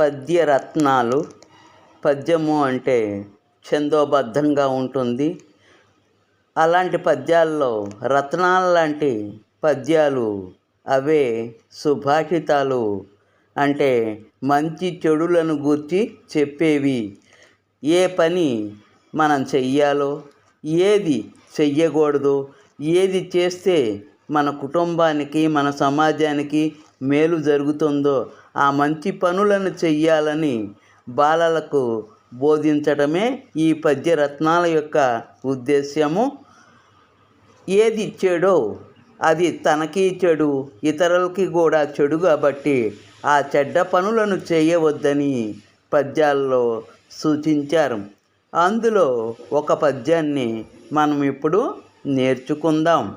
పద్యరత్నాలు. పద్యము అంటే ఛందోబద్ధంగా ఉంటుంది. అలాంటి పద్యాల్లో రత్నాల లాంటి పద్యాలు అవే సుభాషితాలు. అంటే మంచి చెడులను గూర్చి చెప్పేవి. ఏ పని మనం చెయ్యాలో, ఏది చెయ్యకూడదో, ఏది చేస్తే మన కుటుంబానికి మన సమాజానికి మేలు జరుగుతుందో ఆ మంచి పనులను చెయ్యాలని బాలలకు బోధించడమే ఈ పద్యరత్నాల యొక్క ఉద్దేశ్యము. ఏది చెడో అది తనకి చెడు, ఇతరులకి కూడా చెడు కాబట్టి ఆ చెడ్డ పనులను చేయవద్దని పద్యాల్లో సూచించారు. అందులో ఒక పద్యాన్ని మనం ఇప్పుడు నేర్చుకుందాం.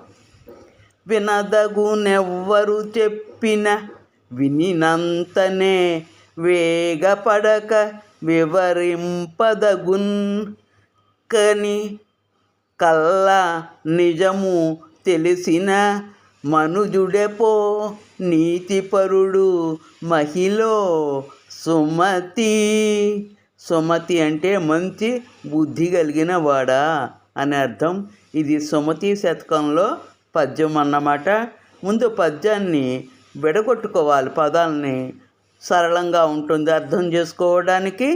వినదగునెవ్వరు చెప్పిన వినినంతనే వేగపడక వివరింపదగున్ కని కల్లా నిజము తెలిసిన మనుజుడెపో నీతిపరుడు మహిలో సుమతి. సుమతి అంటే మంచి బుద్ధి కలిగిన వాడా అని అర్థం. ఇది సుమతి శతకంలో పద్యం అన్నమాట. ముందు పద్యాన్ని విడగొట్టుకోవాలి, పదాలని సరళంగా ఉంటుంది అర్థం చేసుకోవడానికి.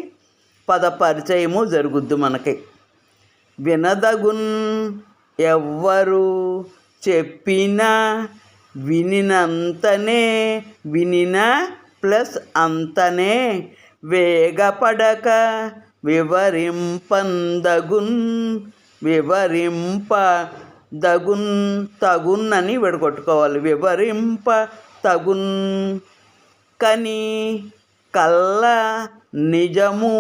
పద పరిచయము జరుగుద్ది మనకి. వినదగున్ ఎవ్వరు చెప్పినా వినినంతనే, వినిన ప్లస్ అంతనే, వేగపడక వివరింపందగున్, వివరింపదగున్, తగున్ అని విడగొట్టుకోవాలి. వివరింప తగున్ కని కల్ల నిజము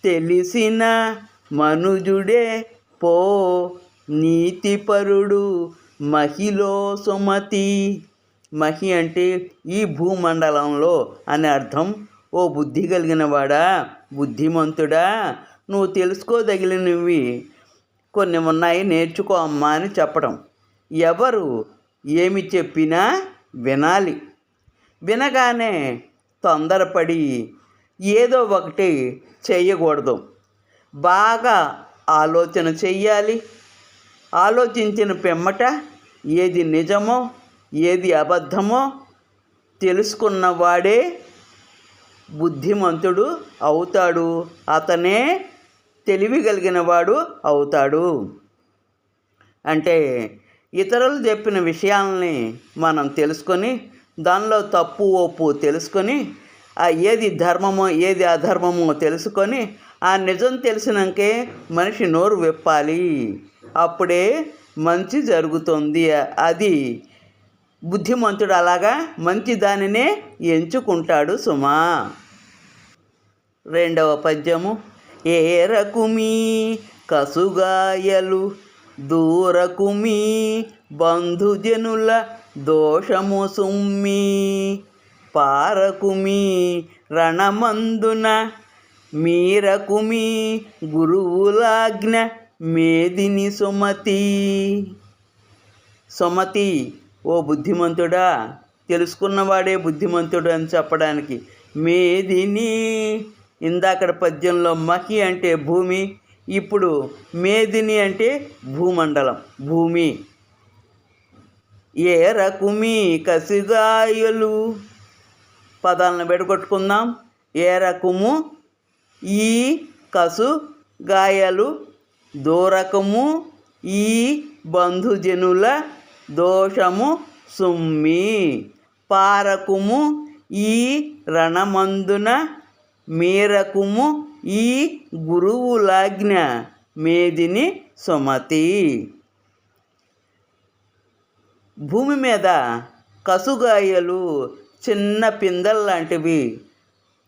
తెలిసిన మనుజుడే పో నీతిపరుడు మహిలో సుమతి. మహి అంటే ఈ భూమండలంలో అని అర్థం. ఓ బుద్ధి కలిగిన వాడా, బుద్ధిమంతుడా, నువ్వు తెలుసుకోదగినవి కొన్ని ఉన్నాయి, నేర్చుకో అమ్మా అని చెప్పడం. ఎవరు ఏమి చెప్పినా వినాలి. వినగానే తొందరపడి ఏదో ఒకటి చేయకూడదు. బాగా ఆలోచన చెయ్యాలి. ఆలోచించిన పిమ్మట ఏది నిజమో ఏది అబద్ధమో తెలుసుకున్నవాడే బుద్ధిమంతుడు అవుతాడు. అతనే తెలివి కలిగిన వాడు అవుతాడు. అంటే ఇతరులు చెప్పిన విషయాలని మనం తెలుసుకొని దానిలో తప్పు ఒప్పు తెలుసుకొని ఏది ధర్మమో ఏది అధర్మమో తెలుసుకొని ఆ నిజం తెలిసినాకే మనిషి నోరు విప్పాలి. అప్పుడే మంచి జరుగుతుంది. అది బుద్ధిమంతుడు అలాగా మంచి దానినే ఎంచుకుంటాడు సుమా. రెండవ పద్యము. ఏరకుమీ కసుగాయలు దూరకుమీ బంధుజనుల దోషము సుమ్మి, పారకుమీ రణమందున మీరకుమీ గురువులాజ్ఞ మేదిని సుమతి. సుమతి ఓ బుద్ధిమంతుడా, తెలుసుకున్నవాడే బుద్ధిమంతుడు అని చెప్పడానికి. మేదిని ఇందాకడ పద్యంలో మహి అంటే భూమి, ఇప్పుడు మేదిని అంటే భూమండలం, భూమి. ఏరకుమీ కసిగాయలు పదాలను విడగొట్టుకుందాం. ఏరకుము ఈ కసు గాయలు, దూరకము ఈ బంధుజనుల దోషము సుమ్మి, పారకుము ఈ రణమందున మీరకుము ఈ గురువులాజ్ఞ మేదిని సుమతి. భూమి మీద కసుగాయలు చిన్న పిందల్లాంటివి,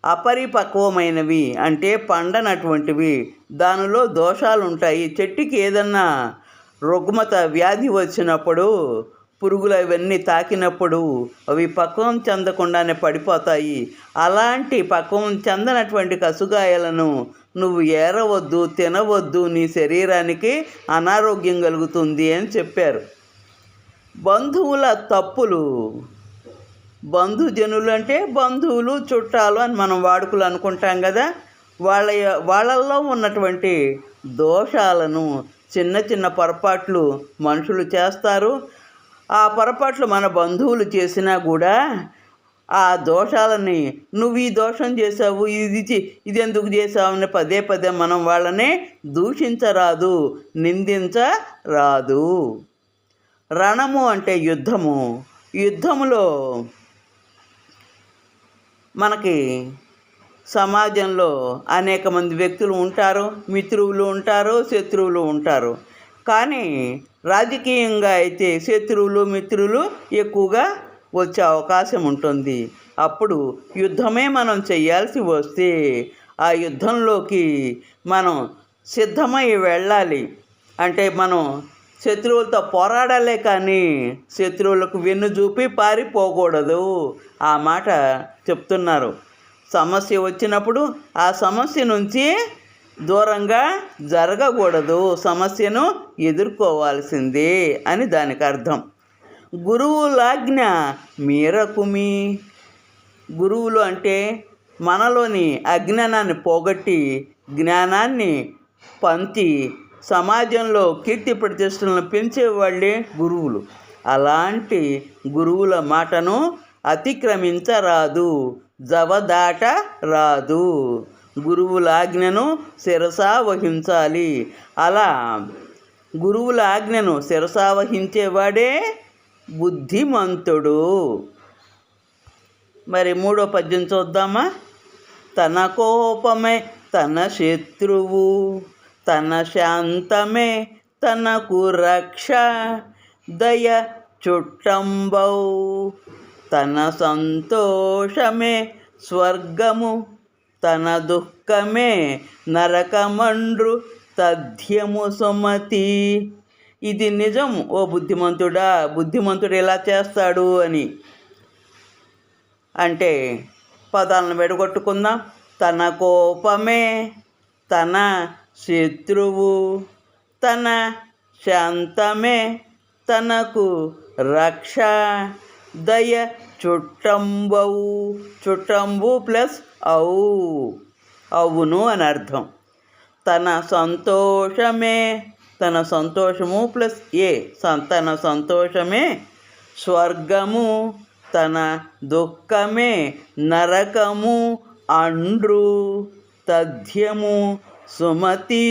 అపరిపక్వమైనవి అంటే పండనటువంటివి, దానిలో దోషాలు ఉంటాయి. చెట్టుకి ఏదన్నా రుగ్మత వ్యాధి వచ్చినప్పుడు, పురుగులు అవన్నీ తాకినప్పుడు అవి పక్వం చెందకుండానే పడిపోతాయి. అలాంటి పక్వం చెందనటువంటి కసుగాయలను నువ్వు ఏరవద్దు, తినవద్దు, నీ శరీరానికి అనారోగ్యం కలుగుతుంది అని చెప్పారు. బంధువుల తప్పులు బంధుజనులు అంటే బంధువులు, చుట్టాలు అని మనం వాడుకలు అనుకుంటాం కదా. వాళ్ళల్లో ఉన్నటువంటి దోషాలను, చిన్న చిన్న పొరపాట్లు మనుషులు చేస్తారు. ఆ పొరపాట్లు మన బంధువులు చేసినా కూడా ఆ దోషాలని, నువ్వు ఈ దోషం చేసావు, ఇది ఎందుకు చేసావు అని పదే పదే మనం వాళ్ళని దూషించరాదు, నిందించరాదు. రణము అంటే యుద్ధము. యుద్ధములో మనకి సమాజంలో అనేక మంది వ్యక్తులు ఉంటారు, మిత్రువులు ఉంటారు, శత్రువులు ఉంటారు. కానీ రాజకీయంగా అయితే శత్రువులు, మిత్రులు ఎక్కువగా వచ్చే అవకాశం ఉంటుంది. అప్పుడు యుద్ధమే మనం చేయాల్సి వస్తే ఆ యుద్ధంలోకి మనం సిద్ధమై వెళ్ళాలి. అంటే మనం శత్రువులతో పోరాడాలే కానీ శత్రువులకు వెన్ను చూపి పారిపోకూడదు. ఆ మాట చెప్తున్నారు. సమస్య వచ్చినప్పుడు ఆ సమస్య నుంచి దూరంగా జరగకూడదు, సమస్యను ఎదుర్కోవాల్సిందే అని దానికి అర్థం. గురువులాజ్ఞ మీరకుమి. గురువులు అంటే మనలోని అజ్ఞానాన్ని పోగొట్టి జ్ఞానాన్ని పంచి సమాజంలో కీర్తి ప్రతిష్టలను పెంచేవాళ్ళే గురువులు. అలాంటి గురువుల మాటను అతిక్రమించరాదు, జవదాట రాదు. గురువుల ఆజ్ఞను శిరసా వహించాలి. అలా గురువుల ఆజ్ఞను శిరసా వహించేవాడే బుద్ధిమంతుడు. మరి 3వ పద్యం చూద్దామా. తన కోపమే తన శత్రువు, తన శాంతమే తనకు రక్ష, దయ చుట్టంబౌ, తన సంతోషమే స్వర్గము, తన దుఃఖమే నరకమండ్రు తథ్యము సుమతి. ఇది నిజం ఓ బుద్ధిమంతుడా. బుద్ధిమంతుడు ఎలా చేస్తాడు అని అంటే పదాలను విడగొట్టుకుందాం. తన కోపమే తన శత్రువు, తన శాంతమే తనకు రక్ష, దయ చుట్టంబవు. చుట్టంబు ప్లస్ అవు, అవును అని అర్థం. తన సంతోషమే, తన సంతోషము ప్లస్ తన సంతోషమే స్వర్గము, తన దుఃఖమే నరకము అండ్రు తథ్యము సుమతి.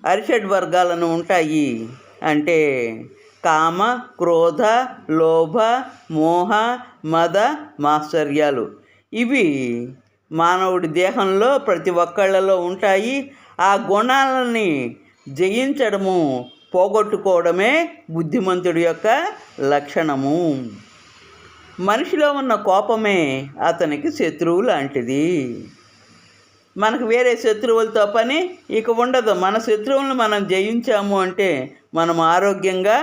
అరిషడ్ వర్గాలను ఉంటాయి అంటే కామ, క్రోధ, లోభ, మోహ, మద, మాత్సర్యాలు. ఇవి మానవుడి దేహంలో ప్రతి ఒక్కళ్ళలో ఉంటాయి. ఆ గుణాలని జయించడము, పోగొట్టుకోవడమే బుద్ధిమంతుడి యొక్క లక్షణము. మనిషిలో ఉన్న కోపమే అతనికి శత్రువు లాంటిది. మనకు వేరే శత్రువులతో పని ఇక ఉండదు. మన శత్రువులను మనం జయించాము అంటే మనం ఆరోగ్యంగా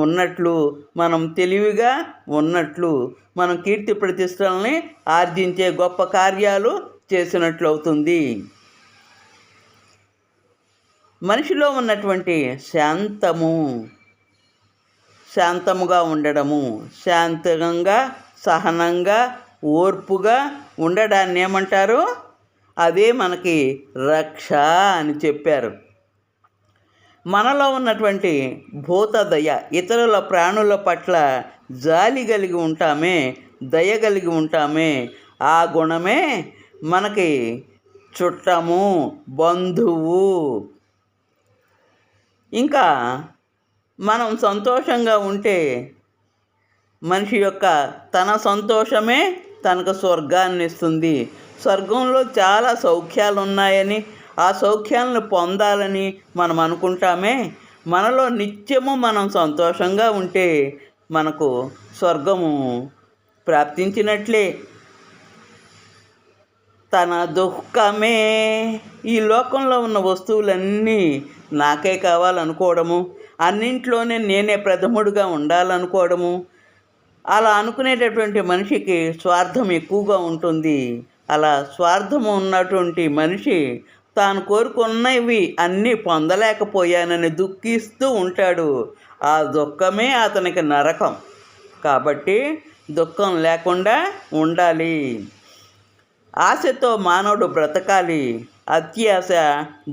ఉన్నట్లు, మనం తెలివిగా ఉన్నట్లు, మనం కీర్తి ప్రతిష్టలని ఆర్జించే గొప్ప కార్యాలు చేసినట్లు అవుతుంది. మనిషిలో ఉన్నటువంటి శాంతముగా ఉండడము, శాంతంగా, సహనంగా, ఓర్పుగా ఉండడాన్ని ఏమంటారు? అదే మనకి రక్ష అని చెప్పారు. మనలో ఉన్నటువంటి భూతదయ, ఇతరుల ప్రాణుల పట్ల జాలి కలిగి ఉంటామే, దయ కలిగి ఉంటామే, ఆ గుణమే మనకి చుట్టము, బంధువు. ఇంకా మనం సంతోషంగా ఉంటే మనిషి యొక్క తన సంతోషమే తనకు స్వర్గాన్ని ఇస్తుంది. స్వర్గంలో చాలా సౌఖ్యాలు ఉన్నాయని, ఆ సౌఖ్యాలను పొందాలని మనం అనుకుంటామే. మనలో నిత్యము మనం సంతోషంగా ఉంటే మనకు స్వర్గము ప్రాప్తించినట్లే. తన దుఃఖమే, ఈ లోకంలో ఉన్న వస్తువులన్నీ నాకే కావాలనుకోవడము, అన్నింట్లోనే నేనే ప్రథముడుగా ఉండాలనుకోవడము, అలా అనుకునేటటువంటి మనిషికి స్వార్థం ఎక్కువగా ఉంటుంది. అలా స్వార్థము ఉన్నటువంటి మనిషి తాను కోరుకున్నవి అన్నీ పొందలేకపోయానని దుఃఖిస్తూ ఉంటాడు. ఆ దుఃఖమే అతనికి నరకం. కాబట్టి దుఃఖం లేకుండా ఉండాలి. ఆశతో మానవుడు బ్రతకాలి. అత్యాశ,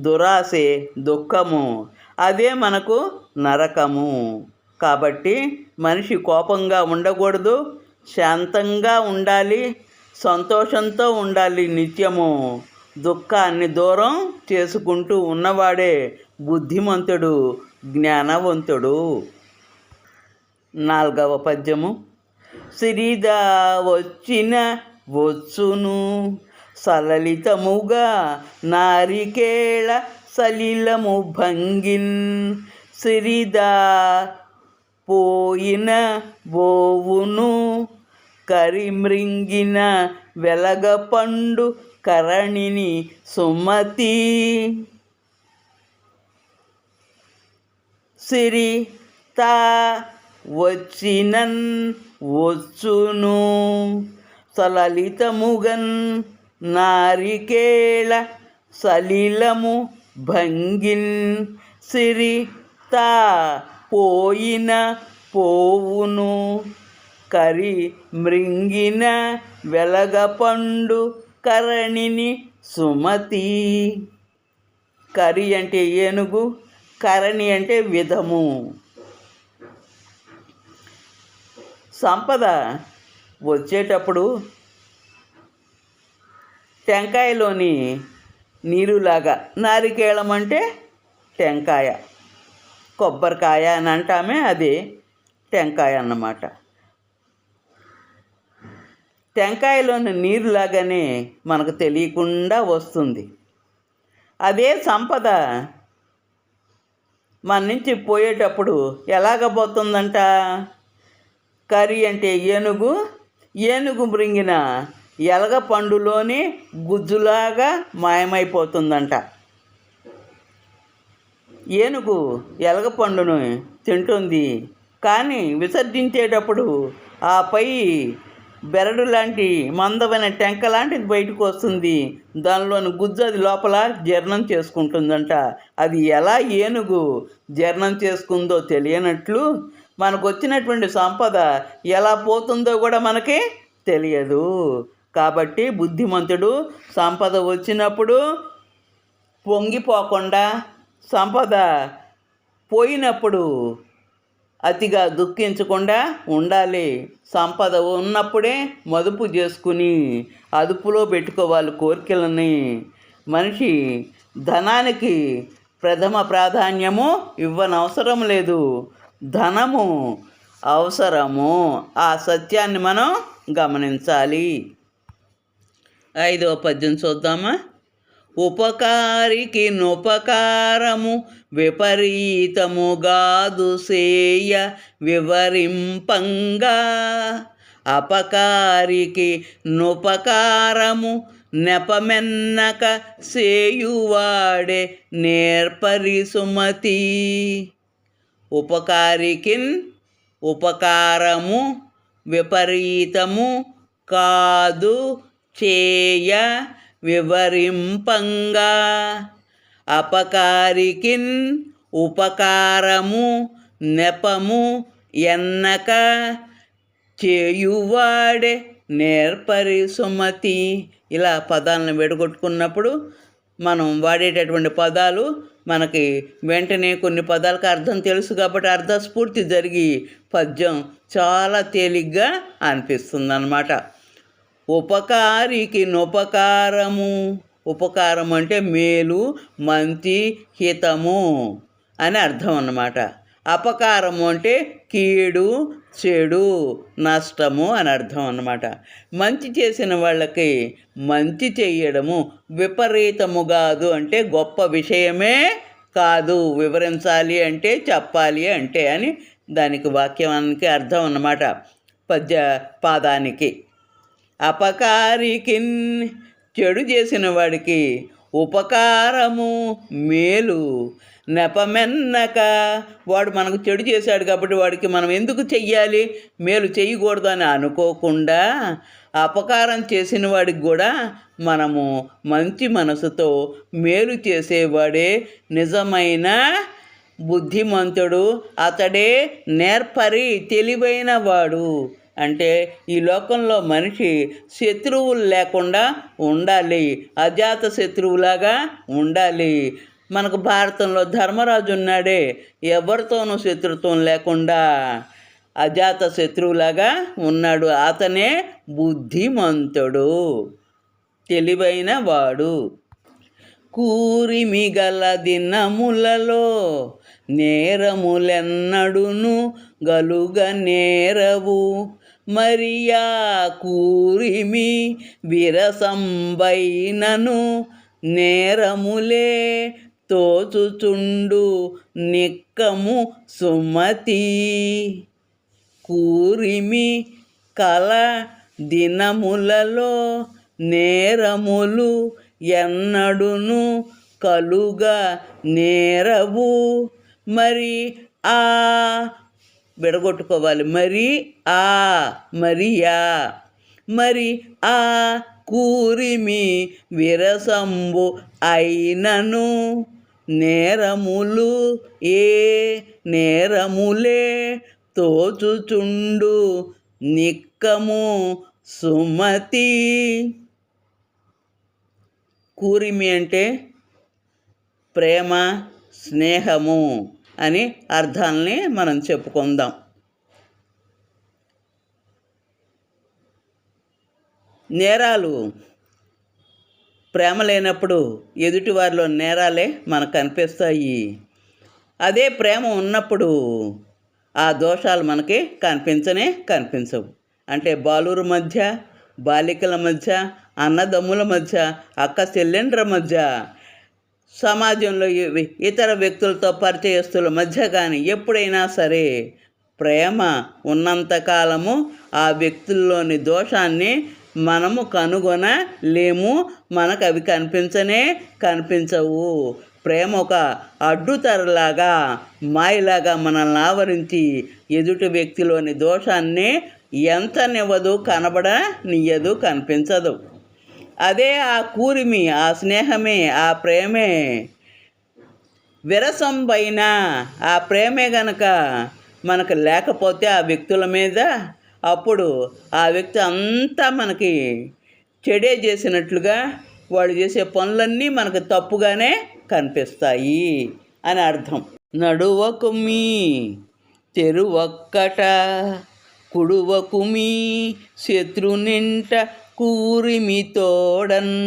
దురాశే దుఃఖము, అదే మనకు నరకము. కాబట్టి మనిషి కోపంగా ఉండకూడదు, శాంతంగా ఉండాలి, సంతోషంతో ఉండాలి నిత్యము. దుఃఖాన్ని దూరం చేసుకుంటూ ఉన్నవాడే బుద్ధిమంతుడు, జ్ఞానవంతుడు. 4వ పద్యము. సిరిదా వచ్చిన వచ్చును సలలితముగా నారికేళ సలిలము భంగిన్. సిరిదా పోయిన బోవును కరిమ్రింగిన వెలగపండు కరణిని సుమతి. సిరి తా వచ్చినన్ వచ్చును సలలితముగన్ నారికేళ సలిలము భంగిన్. సిరి తా పోయిన పోవును కరి మృంగిన వెలగపండు కరణిని సుమతి. కరి అంటే ఏనుగు, కరణి అంటే విధము. సంపద వచ్చేటప్పుడు టెంకాయలోని నీరులాగా, నారికేళం అంటే టెంకాయ, కొబ్బరికాయ అని అంటామే, అది టెంకాయ అన్నమాట. టెంకాయలోని నీరులాగానే మనకు తెలియకుండా వస్తుంది. అదే సంపద మన నుంచి పోయేటప్పుడు ఎలాగబోతుందంట? కరి అంటే ఏనుగు, ఏనుగు మృంగిన ఎలగ పండులోని గుజ్జులాగా మాయమైపోతుందంట. ఏనుగు ఎలగ పండును తింటుంది, కానీ విసర్జించేటప్పుడు ఆ పై బెరడు లాంటి మందమైన టెంక లాంటిది బయటకు వస్తుంది. దానిలోని గుజ్జు అది లోపల జీర్ణం చేసుకుంటుందంట. అది ఎలా ఏనుగు జీర్ణం చేసుకుందో తెలియనట్లు మనకు వచ్చినటువంటి సంపద ఎలా పోతుందో కూడా మనకి తెలియదు. కాబట్టి బుద్ధిమంతుడు సంపద వచ్చినప్పుడు పొంగిపోకుండా, సంపద పోయినప్పుడు అతిగా దుఃఖించకుండా ఉండాలి. సంపద ఉన్నప్పుడే మదుపు చేసుకుని అదుపులో పెట్టుకోవాలి కోరికలని. మనిషి ధనానికి ప్రథమ ప్రాధాన్యము ఇవ్వనవసరం లేదు, ధనము అవసరము. ఆ సత్యాన్ని మనం గమనించాలి. 5వ పద్యం చూద్దామా. ఉపకారికి నుపకారము విపరీతముగాదు సేయ వివరింపంగా. అపకారికి నుపకారము నెపమెన్నక సేయువాడే నేర్పరి సుమతి. ఉపకారికిన్ ఉపకారము విపరీతము కాదు చేయ వివరింపంగా. అపకారికిన్ ఉపకారము నెపము ఎన్నక చేయువాడే నేర్పరి సుమతి. ఇలా పదాలను విడగొట్టుకున్నప్పుడు మనం వాడేటటువంటి పదాలు మనకి వెంటనే కొన్ని పదాలకు అర్థం తెలుసు కాబట్టి అర్థస్ఫూర్తి జరిగి పద్యం చాలా తేలిగ్గా అనిపిస్తుంది అన్నమాట. ఉపకారికి నుపకారము, ఉపకారం అంటే మేలు, మంచి, హితము అని అర్థం అన్నమాట. అపకారము అంటే కీడు, చెడు, నష్టము అని అర్థం అన్నమాట. మంచి చేసిన వాళ్ళకి మంచి చేయడము విపరీతము కాదు అంటే గొప్ప విషయమే కాదు, వివరించాలి అంటే, చెప్పాలి అంటే అని దానికి వాక్యానికి అర్థం అన్నమాట పద్య పాదానికి. అపకారికి చెడు చేసిన వాడికి ఉపకారము మేలు, నెపమెన్నక వాడు మనకు చెడు చేశాడు కాబట్టి వాడికి మనం ఎందుకు చెయ్యాలి, మేలు చేయకూడదు అని అనుకోకుండా అపకారం చేసిన వాడికి కూడా మనము మంచి మనసుతో మేలు చేసేవాడే నిజమైన బుద్ధిమంతుడు, అతడే నేర్పరి, తెలివైన వాడు. అంటే ఈ లోకంలో మనిషి శత్రువులు లేకుండా ఉండాలి, అజాత శత్రువులాగా ఉండాలి. మనకు భారతంలో ధర్మరాజు ఉన్నాడే, ఎవరితోనూ శత్రుత్వం లేకుండా అజాత శత్రువులాగా ఉన్నాడు. అతనే బుద్ధిమంతుడు, తెలివైన వాడు. కూరిమిగల దినములలో నేరములెన్నడును గలుగ నేరవు, మరియా కూరిమి విరసంబైనను నేరములే తోచుచుండు నిక్కము సుమతి. కూరిమి కల దినములలో నేరములు ఎన్నడును కలుగా నేరవు, మరి ఆ విడగొట్టుకోవాలి, మరియా మరి ఆ కూరిమి విరసంబు అయినను నేరములు నేరములే తోచుచుండు నిక్కము సుమతి. కూరిమి అంటే ప్రేమ, స్నేహము అని అర్థాలని మనం చెప్పుకుందాం. నేరాలు ప్రేమ లేనప్పుడు ఎదుటివారిలో నేరాలే మనకు కనిపిస్తాయి. అదే ప్రేమ ఉన్నప్పుడు ఆ దోషాలు మనకి కనిపించవు. అంటే బాలుర మధ్య, బాలికల మధ్య, అన్నదమ్ముల మధ్య, అక్క చెల్లెండ్ర మధ్య, సమాజంలో ఇతర వ్యక్తులతో పరిచయస్తుల మధ్య కానీ ఎప్పుడైనా సరే ప్రేమ ఉన్నంతకాలము ఆ వ్యక్తుల్లోని దోషాన్ని మనము కనుగొనలేము, మనకు అవి కనిపించవు. ప్రేమ ఒక అడ్డుతరలాగా, మాయలాగా మనల్ని ఆవరించి ఎదుటి వ్యక్తిలోని దోషాన్ని ఎంతనివ్వదు, కనబడనియ్యదు, కనిపించదు. అదే ఆ కూరిమి, ఆ స్నేహమే, ఆ ప్రేమే విరసంబైన ఆ ప్రేమే గనక మనకు లేకపోతే ఆ వ్యక్తుల మీద, అప్పుడు ఆ వ్యక్తి అంతా మనకి చెడే చేసినట్లుగా, వాడు చేసే పనులన్నీ మనకు తప్పుగానే కనిపిస్తాయి అని అర్థం. నడువకుమి తెరువక్కట కుడువకుమి శత్రునింట కూరిమి తోడన్,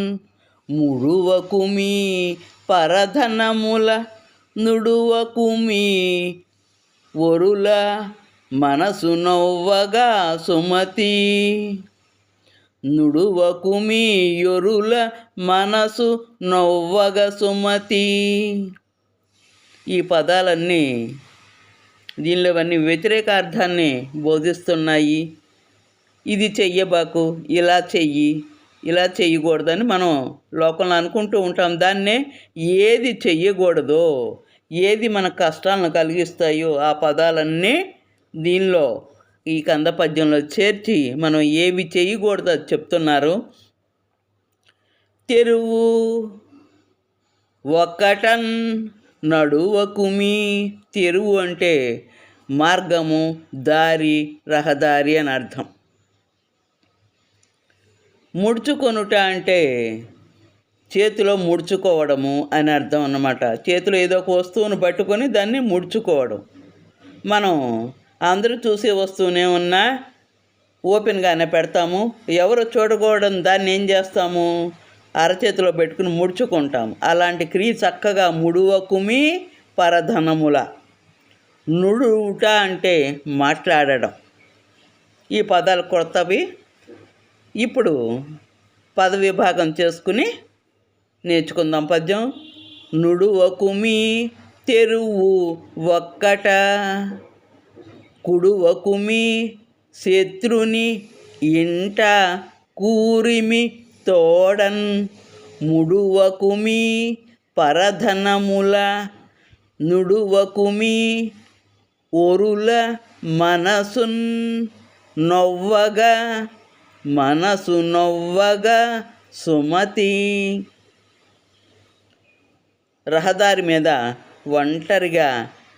ముడువకుమి పరధనముల నుడువకుమి ఒరుల మనసు నవ్వగా సుమతి. నుడువకుమి యొరుల మనసు నవ్వగ సుమతి. ఈ పదాలన్నీ దీనిలో అన్నీ వ్యతిరేక అర్థాన్ని బోధిస్తున్నాయి. ఇది చెయ్యబాకు, ఇలా చెయ్యకూడదని మనం లోకంలో అనుకుంటూ ఉంటాం. దాన్నే ఏది చెయ్యకూడదో, ఏది మన కష్టాలను కలిగిస్తాయో ఆ పదాలన్నీ దీనిలో ఈ కంద పద్యంలో చేర్చి మనం ఏవి చేయకూడదో అది చెప్తున్నారు. తెరువు ఒక్కటన్ నడువకుమి. తెరువు అంటే మార్గము, దారి, రహదారి అని అర్థం. ముడుచుకొనుట అంటే చేతిలో ముడుచుకోవడము అని అర్థం అన్నమాట. చేతిలో ఏదో ఒక వస్తువును పట్టుకొని దాన్ని ముడుచుకోవడం. మనం అందరూ చూసే వస్తువునే ఉన్నా ఓపెన్గానే పెడతాము, ఎవరు చూడకూడదు దాన్ని ఏం చేస్తాము, అరచేతిలో పెట్టుకుని ముడుచుకుంటాము. అలాంటి క్రియ చక్కగా ముడువకుమి పరధనముల. నుడుట అంటే మాట్లాడడం. ఈ పదాలు కొత్తవి. ఇప్పుడు పద విభాగం చేసుకుని నేర్చుకుందాం పద్యం. నుడువకుమి తెరువు ఒక్కట, కుడువకుమి శత్రుని ఇంట కూరిమి తోడన్, ముడువకుమి పరధనముల నుడువకుమి ఒరుల మనసు నవ్వగా సుమతి. రహదారి మీద ఒంటరిగా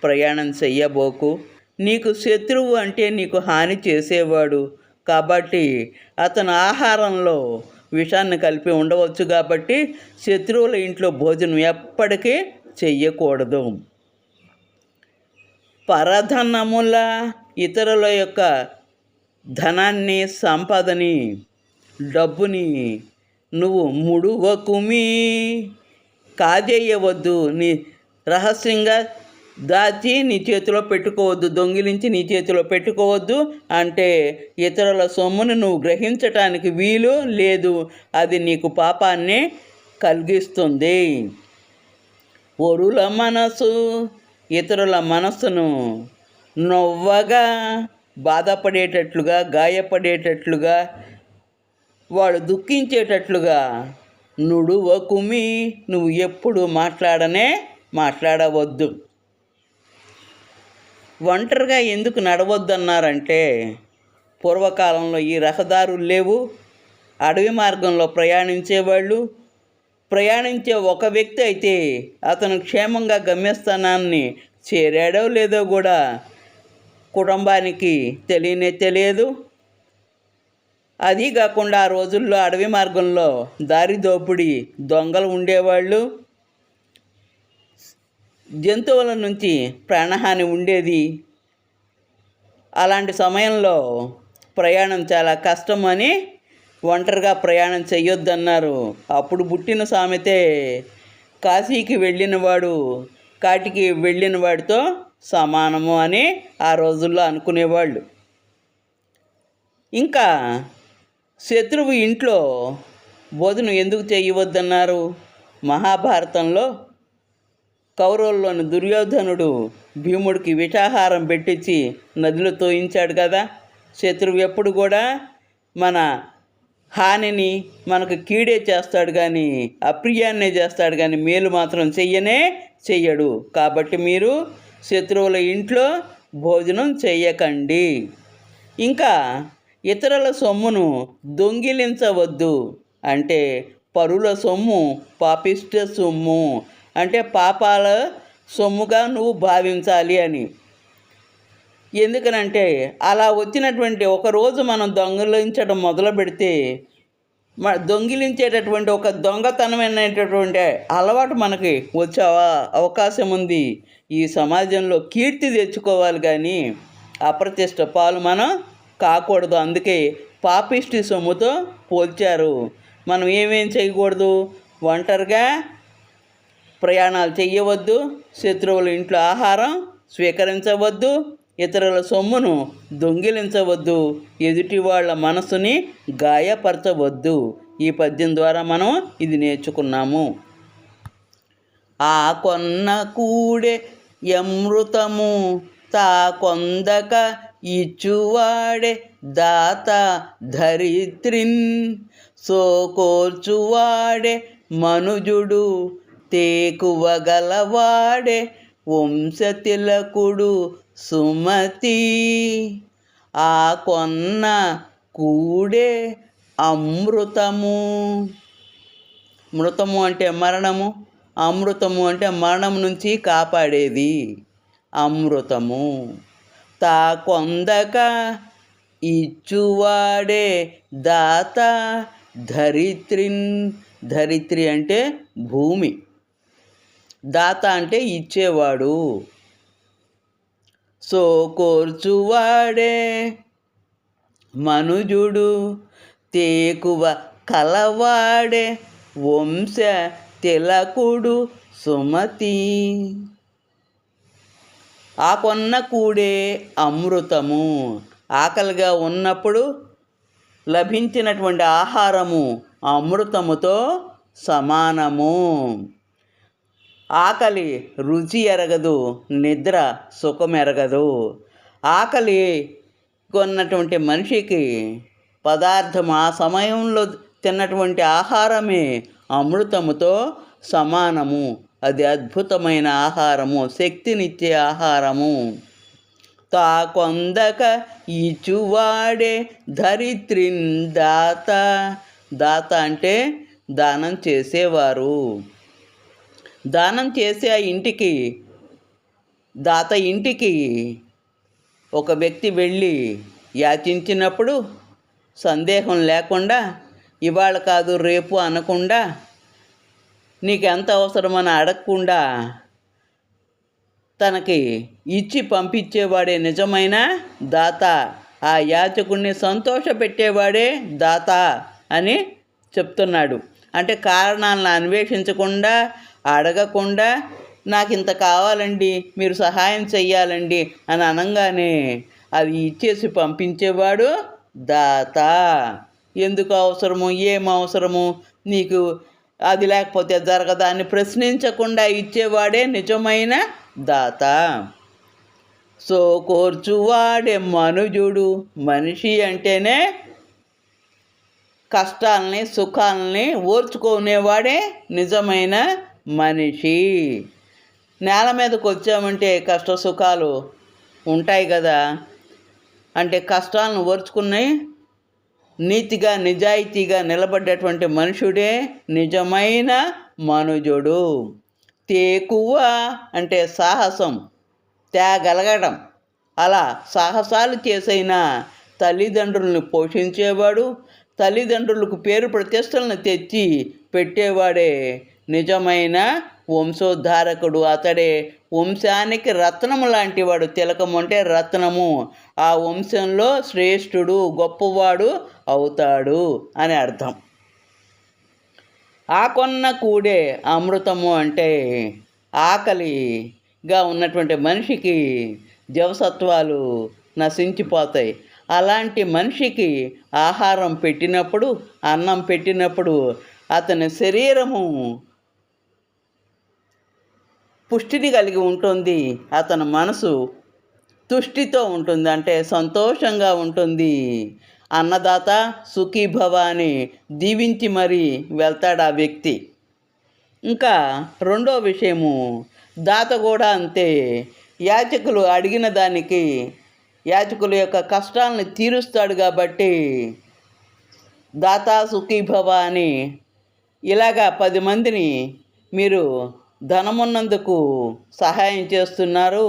ప్రయాణం చెయ్యబోకు. నీకు శత్రువు అంటే నీకు హాని చేసేవాడు కాబట్టి అతను ఆహారంలో విషాన్ని కలిపి ఉండవచ్చు కాబట్టి శత్రువుల ఇంట్లో భోజనం ఎప్పటికీ చెయ్యకూడదు. పరధనముల ఇతరుల యొక్క ధనాన్ని, సంపదని, డబ్బుని నువ్వు ముడువకుమి, కాజేయవద్దు. నీ రహస్యంగా దాచి నీ చేతిలో పెట్టుకోవద్దు, దొంగిలించి నీ చేతిలో పెట్టుకోవద్దు. అంటే ఇతరుల సొమ్మును నువ్వు గ్రహించటానికి వీలు లేదు. అది నీకు పాపాన్ని కలిగిస్తుంది. ఒరుల మనసు, ఇతరుల మనస్సును నొవ్వగా, బాధపడేటట్లుగా, గాయపడేటట్లుగా, వాడు దుఃఖించేటట్లుగా నుడువకుమి, నువ్వు ఎప్పుడు మాట్లాడవద్దు. ఒంటరిగా ఎందుకు నడవద్దన్నారంటే పూర్వకాలంలో ఈ రహదారులు లేవు. అడవి మార్గంలో ప్రయాణించే ఒక వ్యక్తి అయితే అతను క్షేమంగా గమ్యస్థానాన్ని చేరాడో లేదో కూడా కుటుంబానికి తెలియదు. అది కాకుండా ఆ రోజుల్లో అడవి మార్గంలో దారి దోపిడీ దొంగలు ఉండేవాళ్ళు. జంతువుల నుంచి ప్రాణహాని ఉండేది. అలాంటి సమయంలో ప్రయాణం చాలా కష్టం అని ఒంటరిగా ప్రయాణం చేయొద్దన్నారు. అప్పుడు పుట్టిన సామెతే కాశీకి వెళ్ళినవాడు కాటికి వెళ్ళిన వాడితో సమానము అని ఆ రోజుల్లో అనుకునేవాళ్ళు. ఇంకా శత్రువు ఇంట్లో భోజనం ఎందుకు చేయవద్దన్నారు? మహాభారతంలో కౌరవుల్లోని దుర్యోధనుడు భీముడికి విషాహారం పెట్టించి నదిలో తోయించాడు కదా. శత్రువు ఎప్పుడు కూడా మన హానిని, మనకు కీడే చేస్తాడు కానీ అప్రియాన్నే చేస్తాడు కానీ మేలు మాత్రం చెయ్యడు. కాబట్టి మీరు శత్రువుల ఇంట్లో భోజనం చెయ్యకండి. ఇంకా ఇతరుల సొమ్మును దొంగిలించవద్దు. అంటే పరుల సొమ్ము పాపిష్ట సొమ్ము, అంటే పాపాల సొమ్ముగా నువ్వు భావించాలి అని. ఎందుకనంటే అలా వచ్చినటువంటి ఒకరోజు మనం దొంగిలించడం మొదలు పెడితే దొంగిలించేటటువంటి ఒక దొంగతనమైనటువంటి అలవాటు మనకి వచ్చే అవకాశం ఉంది. ఈ సమాజంలో కీర్తి తెచ్చుకోవాలి కానీ అప్రతిష్ట పాలు మనం కాకూడదు. అందుకే పాపిష్టి సొమ్ముతో పోల్చారు. మనం ఏమేం చేయకూడదు? ఒంటరిగా ప్రయాణాలు చేయవద్దు, శత్రువుల ఇంట్లో ఆహారం స్వీకరించవద్దు, ఇతరుల సొమ్మును దొంగిలించవద్దు, ఎదుటి వాళ్ళ మనసుని గాయపరచవద్దు. ఈ పద్యం ద్వారా మనం ఇది నేర్చుకున్నాము. ఆ కొన్న కూడే అమృతము, తా కొందక ఇచ్చువాడే దాత ధరిత్రిన్, సోకోర్చువాడే మనుజుడు, తేకువగలవాడే వంశతిలకుడు సుమతి. ఆ కొన్న కూడే అమృతము. మృతము అంటే మరణము, అమృతము అంటే మరణం నుంచి కాపాడేది అమృతము. తా కొందక ఇచ్చువాడే దాత ధరిత్రిన్. ధరిత్రి అంటే భూమి, దాత అంటే ఇచ్చేవాడు. సోకోర్చువాడే మనుజుడు, తేకువ కలవాడే వంశ తిలకుడు సుమతి. ఆ కొన్న కూడే అమృతము. ఆకలిగా ఉన్నప్పుడు లభించినటువంటి ఆహారము అమృతముతో సమానము. ఆకలి రుచి ఎరగదు, నిద్ర సుఖం ఎరగదు. ఆకలి కొన్నటువంటి మనిషికి పదార్థం ఆ సమయంలో తిన్నటువంటి ఆహారమే అమృతముతో సమానము. అది అద్భుతమైన ఆహారము, శక్తినిచ్చే ఆహారము. తా కొందక ఇచ్చువాడే ధరిత్రిన్ దాత. దాత అంటే దానం చేసేవారు. దానం చేసే ఆ ఇంటికి దాత ఇంటికి ఒక వ్యక్తి వెళ్ళి యాచించినప్పుడు సందేహం లేకుండా ఇవాళ కాదు రేపు అనకుండా నీకు ఎంత అవసరమని అడగకుండా తనకి ఇచ్చి పంపించేవాడే నిజమైన దాత. ఆ యాచకుడిని సంతోషపెట్టేవాడే దాత అని చెప్తున్నాడు. అంటే కారణాలను అన్వేషించకుండా, అడగకుండా నాకు ఇంత కావాలండి, మీరు సహాయం చెయ్యాలండి అని అనగానే అది ఇచ్చేసి పంపించేవాడు దాత. ఎందుకు అవసరము, ఏం అవసరము, నీకు అది లేకపోతే జరగదా అని ప్రశ్నించకుండా ఇచ్చేవాడే నిజమైన దాత. సో కోర్చువాడే మనుజుడు. మనిషి అంటేనే కష్టాలని సుఖాలని ఓర్చుకునేవాడే నిజమైన మనిషి. నేల మీదకి వచ్చామంటే కష్ట సుఖాలు ఉంటాయి కదా. అంటే కష్టాలను ఓర్చుకుని నీతిగా నిజాయితీగా నిలబడ్డటువంటి మనుషుడే నిజమైన మనుజుడు. తేకువ అంటే సాహసం, తేగలగడం. అలా సాహసాలు చేసైనా తల్లిదండ్రులను పోషించేవాడు, తల్లిదండ్రులకు పేరు ప్రతిష్టలను తెచ్చి పెట్టేవాడే నిజమైన వంశోద్ధారకుడు. అతడే వంశానికి రత్నము లాంటివాడు. తిలకం అంటే రత్నము. ఆ వంశంలో శ్రేష్ఠుడు, గొప్పవాడు అవుతాడు అని అర్థం. ఆకొన్న కూడే అమృతము అంటే ఆకలిగా ఉన్నటువంటి మనిషికి జవసత్వాలు నశించిపోతాయి. అలాంటి మనిషికి ఆహారం పెట్టినప్పుడు, అన్నం పెట్టినప్పుడు అతని శరీరము పుష్టిని కలిగి ఉంటుంది, అతని మనసు తుష్టితో ఉంటుంది, అంటే సంతోషంగా ఉంటుంది. అన్నదాత సుఖీభవ అని దీవించి మరీ వెళ్తాడు ఆ వ్యక్తి. ఇంకా రెండో విషయము, దాత కూడా అంతే. యాచకులు అడిగిన దానికి యాచకుల యొక్క కష్టాలను తీరుస్తాడు కాబట్టి దాత సుఖీభవ అని ఇలాగా 10 మందిని మీరు ధనమున్నందుకు సహాయం చేస్తున్నారు,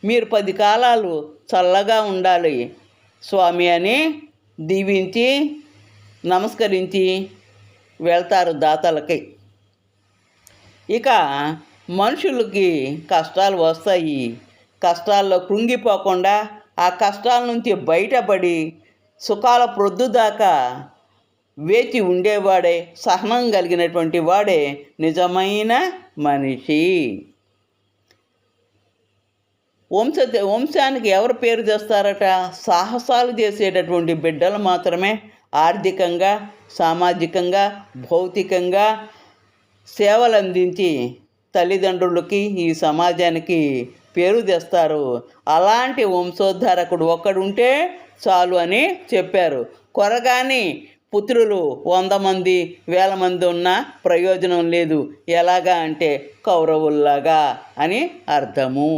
మీరు 10 కాలాలు చల్లగా ఉండాలి స్వామి అని దీవించి నమస్కరించి వెళ్తారు దాతలకి. ఇక మనుషులకి కష్టాలు వస్తాయి. కష్టాల్లో కృంగిపోకుండా ఆ కష్టాల నుంచి బయటపడి సుఖాల ప్రొద్దుదాకా వేచి ఉండేవాడే, సహనం కలిగినటువంటి వాడే నిజమైన మనిషి. వంశానికి ఎవరు పేరు తెస్తారట? సాహసాలు చేసేటటువంటి బిడ్డలు మాత్రమే ఆర్థికంగా, సామాజికంగా, భౌతికంగా సేవలు అందించి తల్లిదండ్రులకి, ఈ సమాజానికి పేరు తెస్తారు. అలాంటి వంశోద్ధారకుడు ఒక్కడుంటే చాలు అని చెప్పారు. కొరగాని పుత్రులు 100 మంది 1000 మంది ఉన్నా ప్రయోజనం లేదు. ఎలాగా అంటే కౌరవుల్లాగా అని అర్థము.